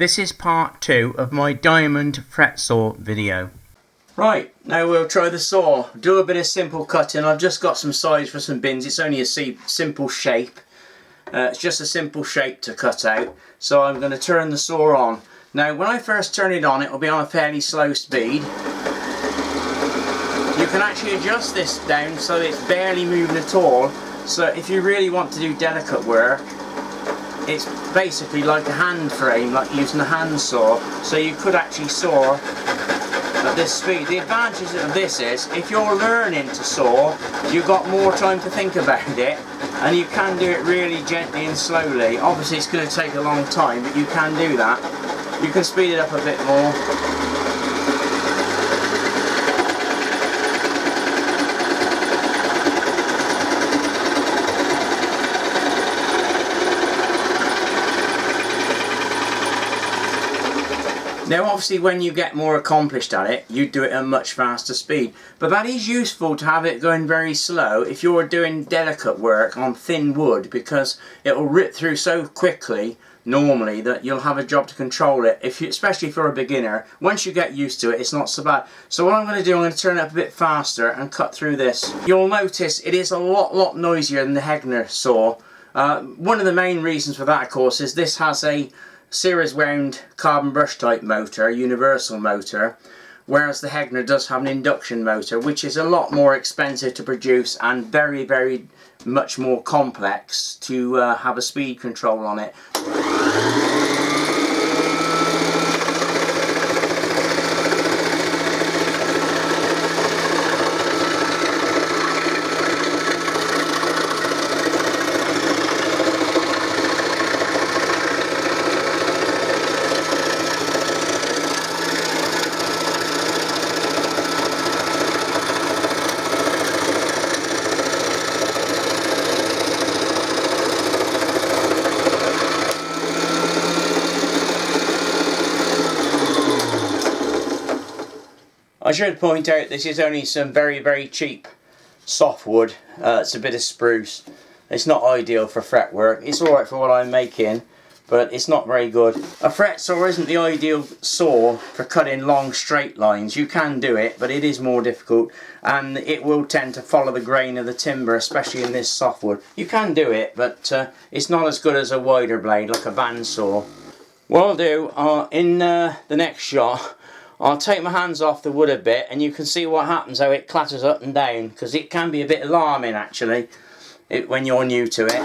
This is part 2 of my diamond fret saw video. Right, now we'll try the saw. Do a bit of simple cutting. I've just got some size for some bins. It's only a simple shape. It's just a simple shape to cut out. So I'm going to turn the saw on. Now when I first turn it on, it will be on a fairly slow speed. You can actually adjust this down so that it's barely moving at all. So if you really want to do delicate work, it's basically like a hand frame, like using a hand saw. So you could actually saw at this speed. The advantage of this is, if you're learning to saw, you've got more time to think about it, and you can do it really gently and slowly. Obviously it's going to take a long time, but you can do that. You can speed it up a bit more. Now obviously when you get more accomplished at it, you do it at a much faster speed. But that is useful to have it going very slow if you're doing delicate work on thin wood, because it will rip through so quickly normally that you'll have a job to control it. Especially if you're a beginner, once you get used to it, it's not so bad. So what I'm going to do, I'm going to turn it up a bit faster and cut through this. You'll notice it is a lot noisier than the Hegner saw. One of the main reasons for that, of course, is this has a series wound carbon brush type motor, universal motor, whereas the Hegner does have an induction motor, which is a lot more expensive to produce and very much more complex to have a speed control on it. I should point out this is only some very cheap softwood. It's a bit of spruce. It's not ideal for fretwork. It's alright for what I'm making, but it's not very good. A fret saw isn't the ideal saw for cutting long straight lines. You can do it, but it is more difficult, and it will tend to follow the grain of the timber, especially in this softwood. You can do it, but it's not as good as a wider blade like a bandsaw. What I'll do in the next shot, I'll take my hands off the wood a bit and you can see what happens, how it clatters up and down, because it can be a bit alarming actually when you're new to it.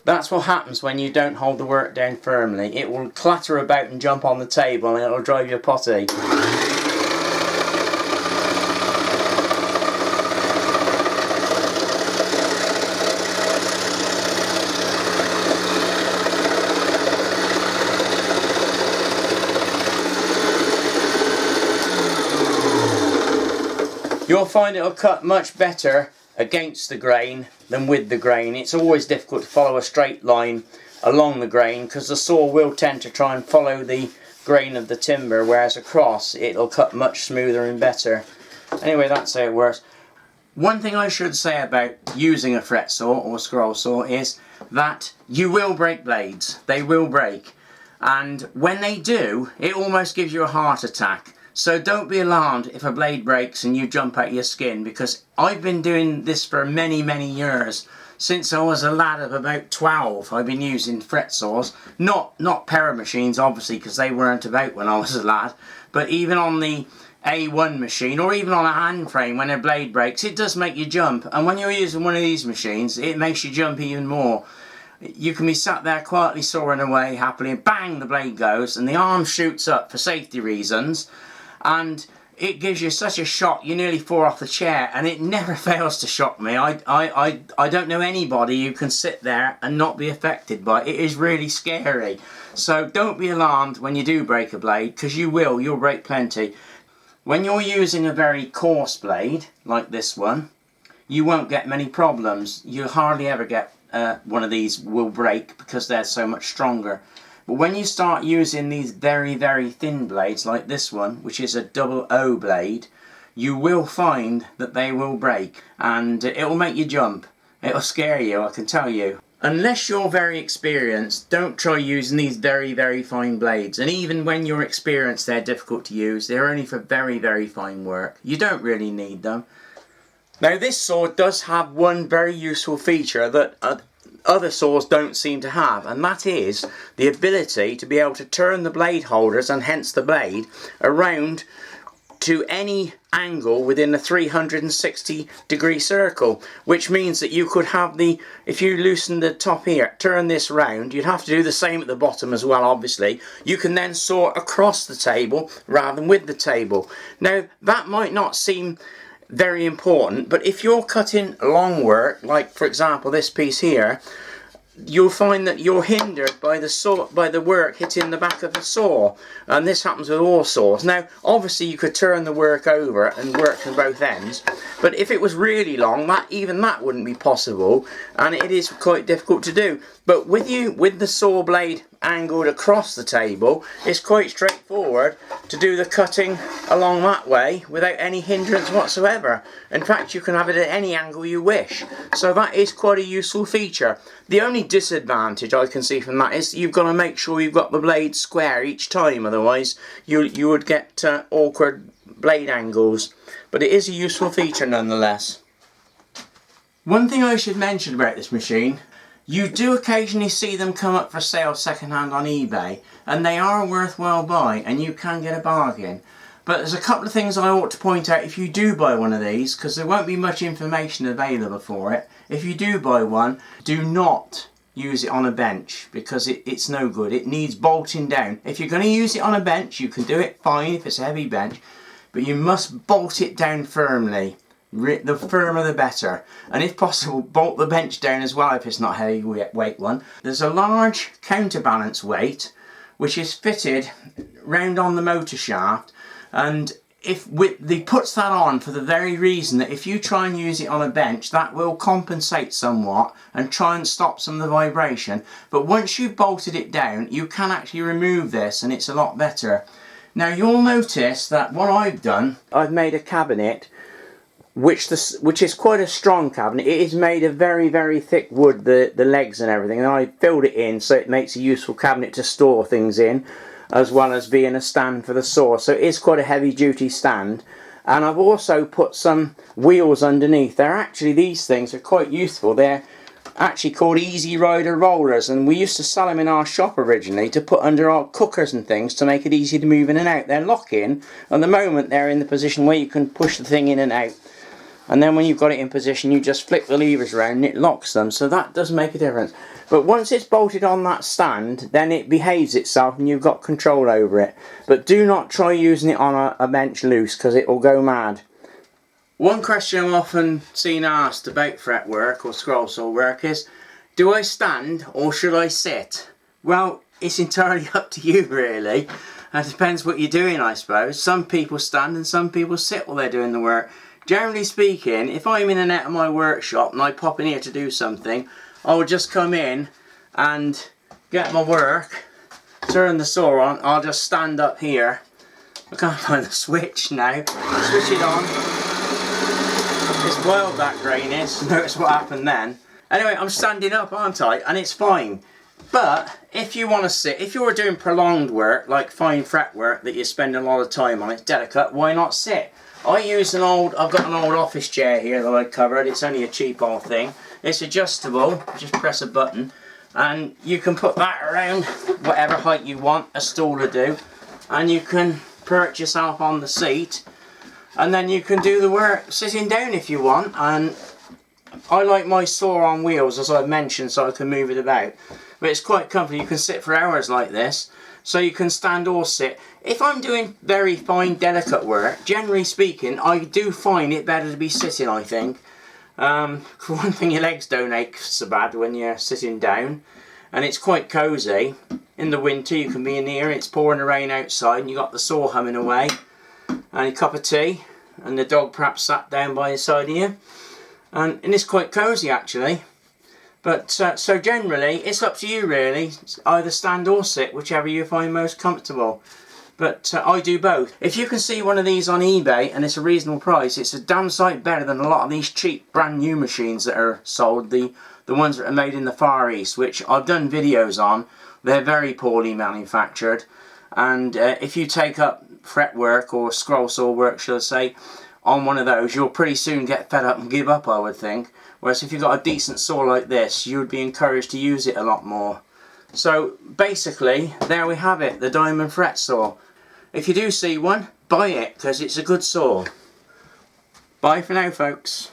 That's what happens when you don't hold the work down firmly. It will clatter about and jump on the table and it'll drive you potty. You'll find it'll cut much better against the grain than with the grain. It's always difficult to follow a straight line along the grain because the saw will tend to try and follow the grain of the timber, whereas across it'll cut much smoother and better. Anyway, that's how it works. One thing I should say about using a fret saw or scroll saw is that you will break blades. They will break, and when they do, it almost gives you a heart attack. So don't be alarmed if a blade breaks and you jump out your skin, because I've been doing this for many years. Since I was a lad of about 12, I've been using fret saws. Not power machines, obviously, because they weren't about when I was a lad. But even on the A1 machine, or even on a hand frame, when a blade breaks, it does make you jump. And when you're using one of these machines, it makes you jump even more. You can be sat there quietly sawing away happily, and bang, the blade goes, and the arm shoots up for safety reasons. And it gives you such a shock you nearly fall off the chair, and it never fails to shock me. I don't know anybody who can sit there and not be affected by it. It is really scary. So don't be alarmed when you do break a blade, because you'll break plenty. When you're using a very coarse blade like this one, you won't get many problems. You'll hardly ever get one of these will break because they're so much stronger. But when you start using these very thin blades like this one, which is a double O blade, you will find that they will break, and it will make you jump. It'll scare you, I can tell you. Unless you're very experienced, don't try using these very fine blades. And even when you're experienced, they're difficult to use. They're only for very fine work. You don't really need them. Now this saw does have one very useful feature that other saws don't seem to have, and that is the ability to be able to turn the blade holders, and hence the blade, around to any angle within a 360-degree circle, which means that you could have if you loosen the top here, turn this round, you'd have to do the same at the bottom as well, obviously. You can then saw across the table rather than with the table. Now that might not seem very important, but if you're cutting long work, like for example this piece here, you'll find that you're hindered by the work hitting the back of the saw, and this happens with all saws. Now obviously you could turn the work over and work from both ends, but if it was really long, even that wouldn't be possible, and it is quite difficult to do. But with the saw blade angled across the table, it's quite straightforward to do the cutting along that way without any hindrance whatsoever. In fact, you can have it at any angle you wish, so that is quite a useful feature. The only disadvantage I can see from that is you've got to make sure you've got the blade square each time, otherwise you would get awkward blade angles, but it is a useful feature nonetheless. One thing I should mention about this machine, you do occasionally see them come up for sale second-hand on eBay, and they are a worthwhile buy, and you can get a bargain. But there's a couple of things I ought to point out if you do buy one of these, because there won't be much information available for it. If you do buy one, do not use it on a bench, because it's no good. It needs bolting down. If you're going to use it on a bench, you can do it fine if it's a heavy bench, but you must bolt it down firmly. The firmer the better, and if possible bolt the bench down as well if it's not a heavy weight one. There's a large counterbalance weight which is fitted round on the motor shaft, and they puts that on for the very reason that if you try and use it on a bench, that will compensate somewhat and try and stop some of the vibration. But once you've bolted it down, you can actually remove this, and it's a lot better. Now you'll notice that what I've done, I've made a cabinet which is quite a strong cabinet. It is made of very thick wood, the legs and everything, and I filled it in so it makes a useful cabinet to store things in, as well as being a stand for the saw. So it is quite a heavy duty stand. And I've also put some wheels underneath. These things are quite useful. They're actually called Easy Rider rollers, and we used to sell them in our shop originally to put under our cookers and things to make it easy to move in and out. They're lock-in. At the moment they're in the position where you can push the thing in and out, and then when you've got it in position you just flick the levers around and it locks them, so that does make a difference. But once it's bolted on that stand, then it behaves itself and you've got control over it. But do not try using it on a bench loose, because it will go mad. One question I'm often seen asked about fretwork or scroll saw work is, do I stand or should I sit? Well, it's entirely up to you really. It depends what you're doing, I suppose. Some people stand and some people sit while they're doing the work. Generally speaking, if I'm in and out of my workshop and I pop in here to do something, I'll just come in and get my work, turn the saw on. I'll just stand up here. I can't find the switch now. Switch it on. It's wild, that grain is. Notice what happened then. Anyway, I'm standing up, aren't I? And it's fine. But if you want to sit, if you're doing prolonged work, like fine fret work that you spend a lot of time on, it's delicate, why not sit? I've got an old office chair here that I covered. It's only a cheap old thing. It's adjustable, just press a button, and you can put that around whatever height you want a stool to do, and you can perch yourself on the seat, and then you can do the work sitting down if you want. And I like my saw on wheels, as I mentioned, so I can move it about. But it's quite comfortable. You can sit for hours like this, so you can stand or sit. If I'm doing very fine, delicate work, generally speaking, I do find it better to be sitting, I think. For one thing, your legs don't ache so bad when you're sitting down, and it's quite cosy. In the winter, you can be in here, it's pouring the rain outside, and you've got the saw humming away, and a cup of tea, and the dog perhaps sat down by the side of you. And it's quite cosy, actually. But so generally, it's up to you really. Either stand or sit, whichever you find most comfortable. But I do both. If you can see one of these on eBay and it's a reasonable price, it's a damn sight better than a lot of these cheap brand new machines that are sold. The ones that are made in the Far East, which I've done videos on. They're very poorly manufactured. And if you take up fretwork or scroll saw work, shall I say, on one of those, you'll pretty soon get fed up and give up, I would think. Whereas if you've got a decent saw like this, you would be encouraged to use it a lot more. So basically, there we have it, the diamond fret saw. If you do see one, buy it, because it's a good saw. Bye for now, folks.